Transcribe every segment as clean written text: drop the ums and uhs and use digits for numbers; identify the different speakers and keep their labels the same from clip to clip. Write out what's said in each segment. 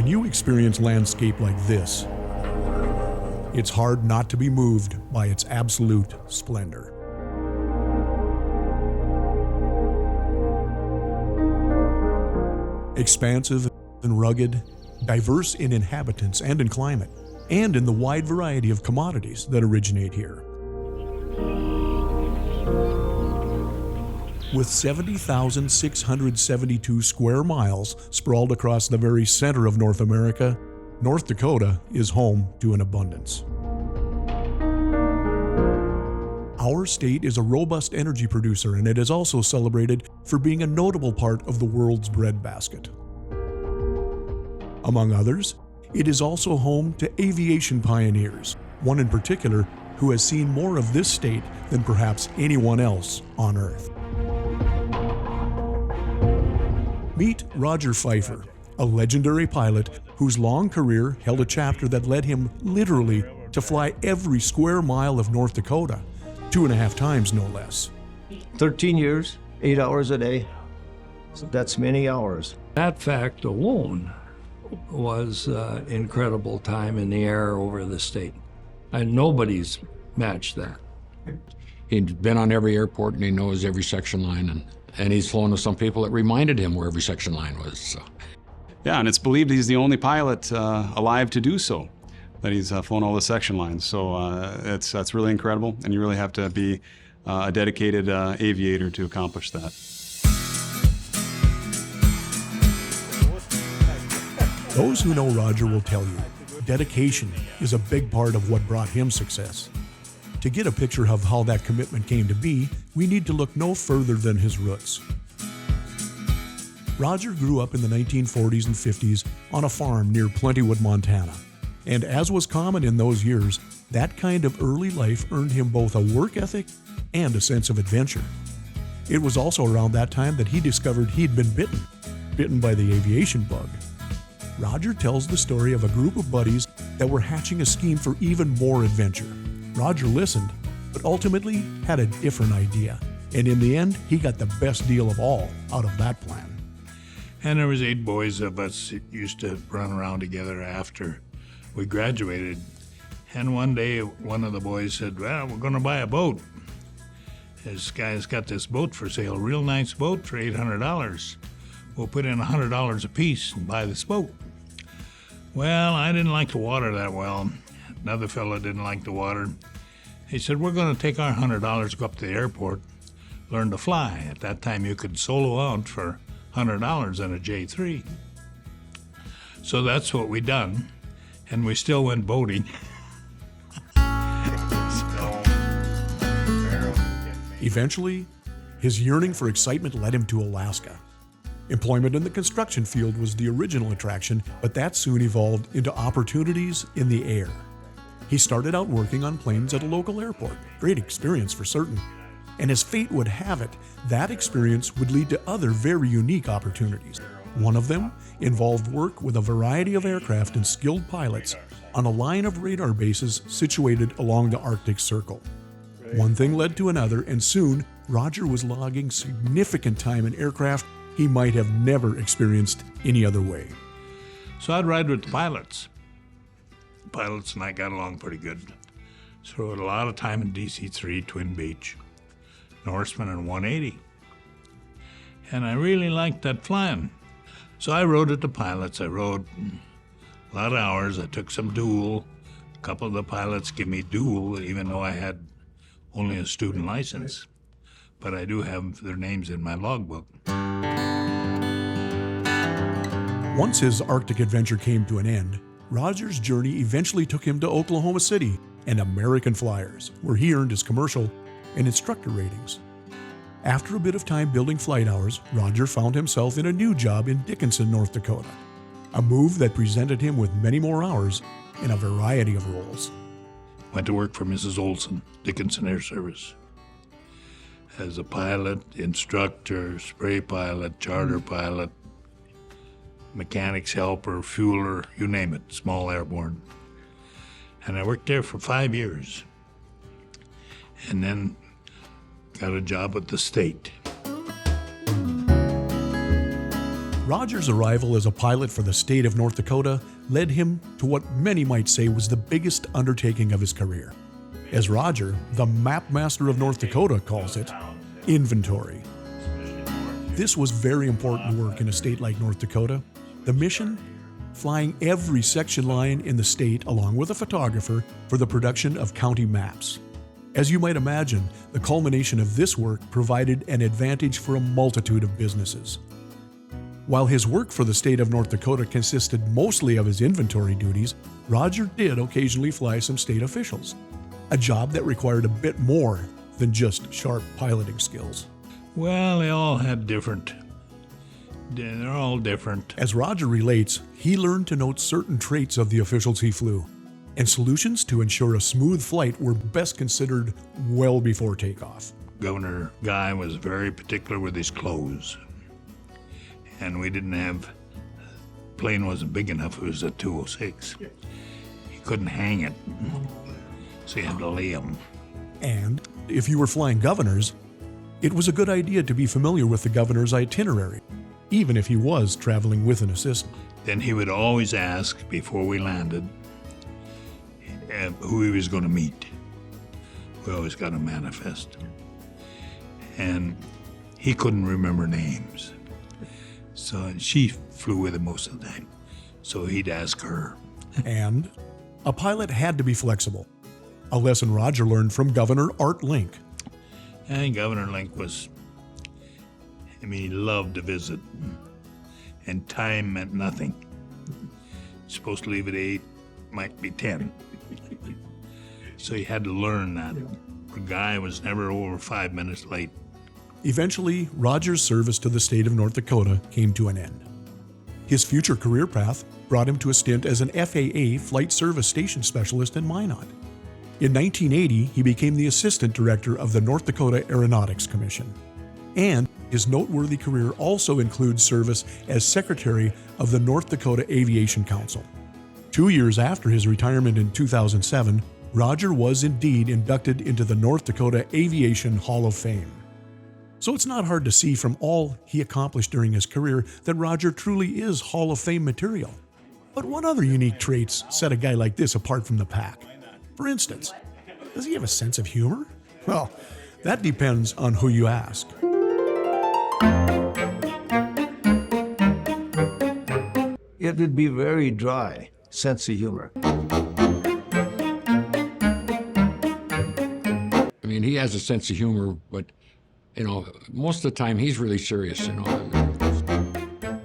Speaker 1: When you experience landscape like this, it's hard not to be moved by its absolute splendor. Expansive and rugged, diverse in inhabitants and in climate, and in the wide variety of commodities that originate here. With 70,672 square miles sprawled across the very center of North America, North Dakota is home to an abundance. Our state is a robust energy producer, and it is also celebrated for being a notable part of the world's breadbasket. Among others, it is also home to aviation pioneers, one in particular who has seen more of this state than perhaps anyone else on Earth. Meet Roger Pfeiffer, a legendary pilot whose long career held a chapter that led him literally to fly every square mile of North Dakota, 2.5 times no less.
Speaker 2: 13 years, 8 hours a day. So that's many hours.
Speaker 3: That fact alone was incredible time in the air over the state. And nobody's matched that.
Speaker 4: He'd been on every airport and he knows every section line, and he's flown with some people that reminded him where every section line was. So.
Speaker 5: Yeah, and it's believed he's the only pilot alive to do so, that he's flown all the section lines. So that's really incredible, and you really have to be a dedicated aviator to accomplish that.
Speaker 1: Those who know Roger will tell you, dedication is a big part of what brought him success. To get a picture of how that commitment came to be, we need to look no further than his roots. Roger grew up in the 1940s and 50s on a farm near Plentywood, Montana. And as was common in those years, that kind of early life earned him both a work ethic and a sense of adventure. It was also around that time that he discovered he'd been bitten by the aviation bug. Roger tells the story of a group of buddies that were hatching a scheme for even more adventure. Roger listened, but ultimately had a different idea. And in the end, he got the best deal of all out of that plan.
Speaker 6: And there was 8 boys of us that used to run around together after we graduated. And one day, one of the boys said, well, we're going to buy a boat. This guy's got this boat for sale, real nice boat for $800. We'll put in $100 a piece and buy this boat. Well, I didn't like the water that well. Another fellow didn't like the water. He said, we're going to take our $100, go up to the airport, learn to fly. At that time, you could solo out for $100 in a J3. So that's what we done, and we still went boating.
Speaker 1: Eventually, his yearning for excitement led him to Alaska. Employment in the construction field was the original attraction, but that soon evolved into opportunities in the air. He started out working on planes at a local airport. Great experience for certain. And as fate would have it, that experience would lead to other very unique opportunities. One of them involved work with a variety of aircraft and skilled pilots on a line of radar bases situated along the Arctic Circle. One thing led to another, and soon Roger was logging significant time in aircraft he might have never experienced any other way.
Speaker 6: So I'd ride with the pilots. The pilots and I got along pretty good. So I had a lot of time in DC-3, Twin Beach, Norseman and 180. And I really liked that flying. So I rode with the pilots. I rode a lot of hours. I took some dual. A couple of the pilots give me dual, even though I had only a student license. But I do have their names in my logbook.
Speaker 1: Once his Arctic adventure came to an end, Roger's journey eventually took him to Oklahoma City and American Flyers, where he earned his commercial and instructor ratings. After a bit of time building flight hours, Roger found himself in a new job in Dickinson, North Dakota, a move that presented him with many more hours in a variety of roles.
Speaker 6: Went to work for Mrs. Olson, Dickinson Air Service, as a pilot, instructor, spray pilot, charter pilot, mechanics helper, fueler, you name it, small airborne. And I worked there for 5 years. And then got a job at the state.
Speaker 1: Roger's arrival as a pilot for the state of North Dakota led him to what many might say was the biggest undertaking of his career. As Roger, the map master of North Dakota, calls it, inventory. This was very important work in a state like North Dakota. The mission? Flying every section line in the state along with a photographer for the production of county maps. As you might imagine, the culmination of this work provided an advantage for a multitude of businesses. While his work for the state of North Dakota consisted mostly of his inventory duties, Roger did occasionally fly some state officials, a job that required a bit more than just sharp piloting skills.
Speaker 6: Well, they all had different. They're all different.
Speaker 1: As Roger relates, he learned to note certain traits of the officials he flew, and solutions to ensure a smooth flight were best considered well before takeoff.
Speaker 6: Governor Guy was very particular with his clothes. And we didn't have, plane wasn't big enough, it was a 206. He couldn't hang it, so you had to lay him.
Speaker 1: And if you were flying governors, it was a good idea to be familiar with the governor's itinerary, even if he was traveling with an assistant.
Speaker 6: Then he would always ask, before we landed, who he was going to meet. We always got a manifest. And he couldn't remember names. So she flew with him most of the time. So he'd ask her.
Speaker 1: And a pilot had to be flexible, a lesson Roger learned from Governor Art Link.
Speaker 6: And Governor Link was, he loved to visit. And time meant nothing. Supposed to leave at 8, might be 10. So you had to learn that. The guy was never over 5 minutes late.
Speaker 1: Eventually, Roger's service to the state of North Dakota came to an end. His future career path brought him to a stint as an FAA Flight Service Station Specialist in Minot. In 1980, he became the Assistant Director of the North Dakota Aeronautics Commission. And his noteworthy career also includes service as Secretary of the North Dakota Aviation Council. 2 years after his retirement in 2007, Roger was indeed inducted into the North Dakota Aviation Hall of Fame. So it's not hard to see from all he accomplished during his career that Roger truly is Hall of Fame material. But what other unique traits set a guy like this apart from the pack? For instance, does he have a sense of humor? Well, that depends on who you ask.
Speaker 2: It would be very dry, sense of humor.
Speaker 4: He has a sense of humor, but most of the time he's really serious,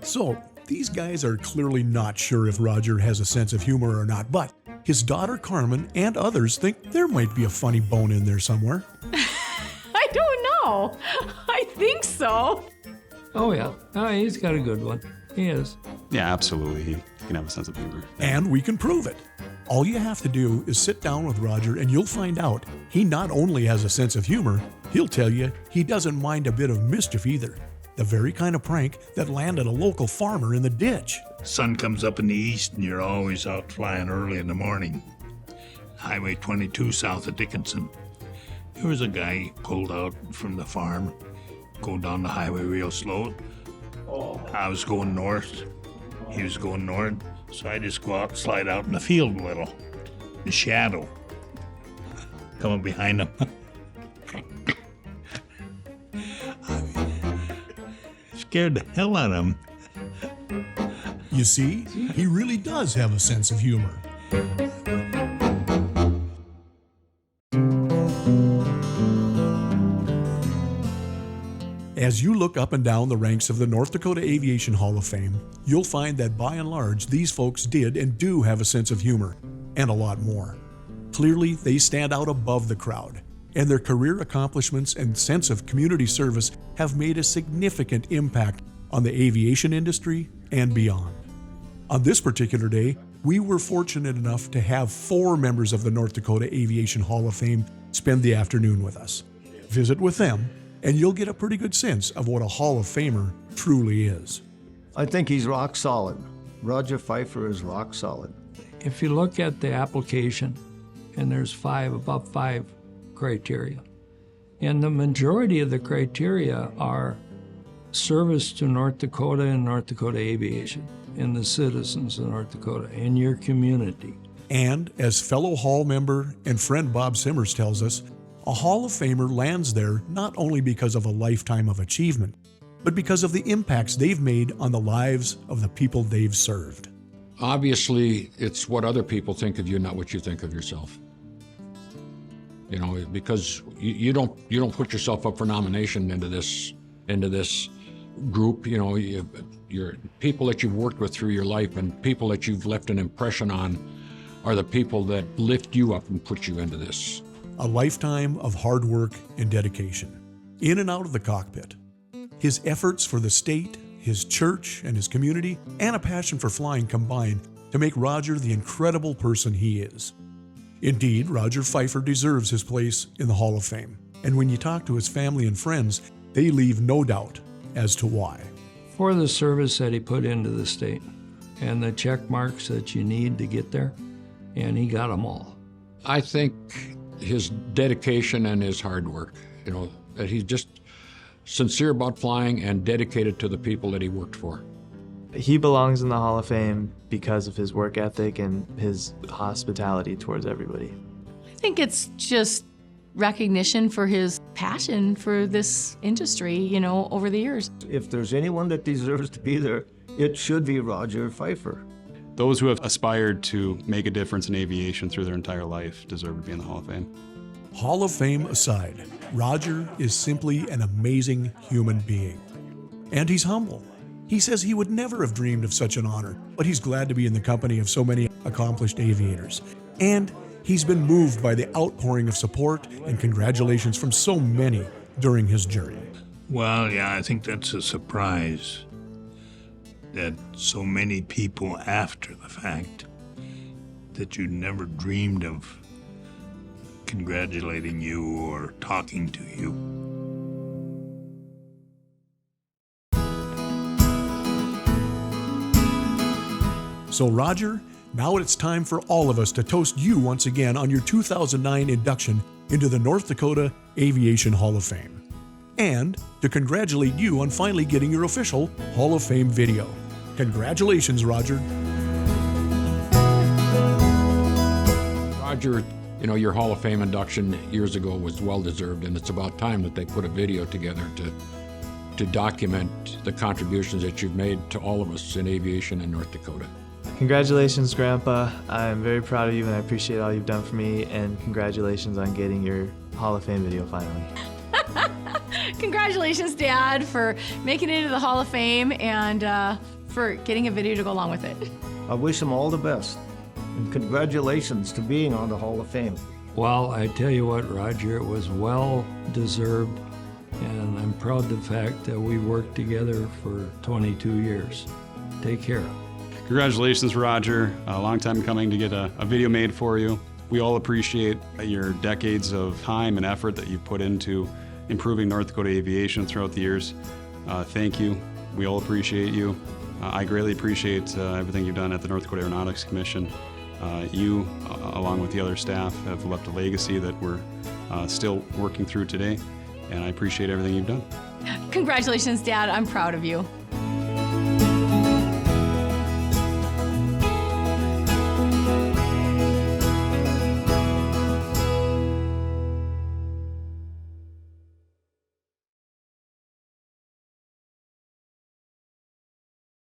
Speaker 1: So, these guys are clearly not sure if Roger has a sense of humor or not, but his daughter Carmen and others think there might be a funny bone in there somewhere.
Speaker 7: I don't know. I think so.
Speaker 3: Oh, yeah. He's got a good one. He is.
Speaker 5: Yeah, absolutely. He can have a sense of humor.
Speaker 1: And we can prove it. All you have to do is sit down with Roger and you'll find out he not only has a sense of humor, he'll tell you he doesn't mind a bit of mischief either. The very kind of prank that landed a local farmer in the ditch.
Speaker 6: Sun comes up in the east and you're always out flying early in the morning. Highway 22 south of Dickinson. There was a guy pulled out from the farm, going down the highway real slow. I was going north. He was going north. So I just go out and slide out in the field a little. The shadow coming behind him. Scared the hell out of him.
Speaker 1: You see, he really does have a sense of humor. As you look up and down the ranks of the North Dakota Aviation Hall of Fame, you'll find that by and large, these folks did and do have a sense of humor, and a lot more. Clearly, they stand out above the crowd, and their career accomplishments and sense of community service have made a significant impact on the aviation industry and beyond. On this particular day, we were fortunate enough to have 4 members of the North Dakota Aviation Hall of Fame spend the afternoon with us. Visit with them, and you'll get a pretty good sense of what a Hall of Famer truly is.
Speaker 2: I think he's rock solid. Roger Pfeiffer is rock solid.
Speaker 3: If you look at the application, and there's about five criteria, and the majority of the criteria are service to North Dakota and North Dakota Aviation and the citizens of North Dakota and your community.
Speaker 1: And as fellow Hall member and friend Bob Simmers tells us, a Hall of Famer lands there not only because of a lifetime of achievement, but because of the impacts they've made on the lives of the people they've served.
Speaker 4: Obviously, it's what other people think of you, not what you think of yourself. You know, because you don't put yourself up for nomination into this group. You know, your people that you've worked with through your life and people that you've left an impression on are the people that lift you up and put you into this.
Speaker 1: A lifetime of hard work and dedication, in and out of the cockpit. His efforts for the state, his church, and his community, and a passion for flying combined to make Roger the incredible person he is. Indeed, Roger Pfeiffer deserves his place in the Hall of Fame. And when you talk to his family and friends, they leave no doubt as to why.
Speaker 3: For the service that he put into the state and the check marks that you need to get there, and he got them all.
Speaker 4: I think his dedication and his hard work, you know, that he's just sincere about flying and dedicated to the people that he worked for.
Speaker 8: He belongs in the Hall of Fame because of his work ethic and his hospitality towards everybody.
Speaker 7: I think it's just recognition for his passion for this industry, you know, over the years.
Speaker 2: If there's anyone that deserves to be there, it should be Roger Pfeiffer.
Speaker 5: Those who have aspired to make a difference in aviation through their entire life deserve to be in the Hall of Fame.
Speaker 1: Hall of Fame aside, Roger is simply an amazing human being. And he's humble. He says he would never have dreamed of such an honor, but he's glad to be in the company of so many accomplished aviators. And he's been moved by the outpouring of support and congratulations from so many during his journey.
Speaker 6: Well, yeah, I think that's a surprise that so many people after the fact that you never dreamed of congratulating you or talking to you.
Speaker 1: So Roger, now it's time for all of us to toast you once again on your 2009 induction into the North Dakota Aviation Hall of Fame. And to congratulate you on finally getting your official Hall of Fame video. Congratulations, Roger.
Speaker 4: Roger, you know, your Hall of Fame induction years ago was well-deserved, and it's about time that they put a video together to document the contributions that you've made to all of us in aviation in North Dakota.
Speaker 8: Congratulations, Grandpa. I'm very proud of you and I appreciate all you've done for me, and congratulations on getting your Hall of Fame video finally.
Speaker 7: Congratulations, Dad, for making it into the Hall of Fame and for getting a video to go along with it.
Speaker 2: I wish him all the best. And congratulations to being on the Hall of Fame.
Speaker 3: Well, I tell you what, Roger, it was well deserved, and I'm proud of the fact that we worked together for 22 years. Take care.
Speaker 5: Congratulations, Roger. A long time coming to get a video made for you. We all appreciate your decades of time and effort that you've put into improving North Dakota aviation throughout the years. Thank you. We all appreciate you. I greatly appreciate everything you've done at the North Dakota Aeronautics Commission. You, along with the other staff, have left a legacy that we're still working through today, and I appreciate everything you've done.
Speaker 7: Congratulations, Dad. I'm proud of you.